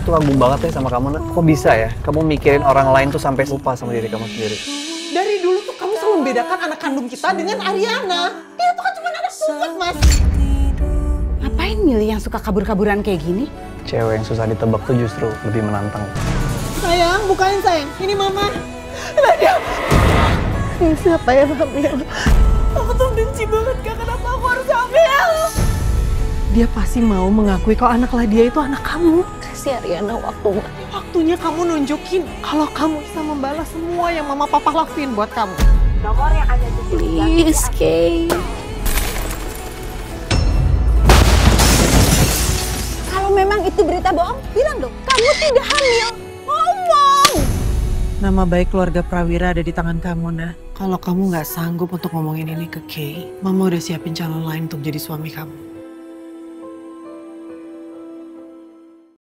Tuh kagum banget ya sama kamu, Nak. Kok bisa ya? Kamu mikirin orang lain tuh sampai lupa sama diri kamu sendiri. Dari dulu tuh kamu selalu membedakan anak kandung kita dengan Ariana. Dia tuh kan cuma anak puput, Mas. Ngapain milih yang suka kabur-kaburan kayak gini? Cewek yang susah ditebak tuh justru lebih menantang. Sayang, bukain sayang. Ini Mama. Lah dia. Ini siapa ya hamil? Aku tuh benci banget, Kak. Kenapa aku harus hamil? Dia pasti mau mengakui kalau anaklah dia itu anak kamu. Kasih Ariana waktu. Waktunya kamu nunjukin kalau kamu bisa membalas semua yang mama papa lakuin buat kamu. Nomor yang Anda tuju. Please, Kay. Kalau memang itu berita bohong, bilang dong. Kamu tidak hamil. Ngomong. Nama baik keluarga Prawira ada di tangan kamu, Nah. Kalau kamu nggak sanggup untuk ngomongin ini ke Kay, Mama udah siapin calon lain untuk jadi suami kamu.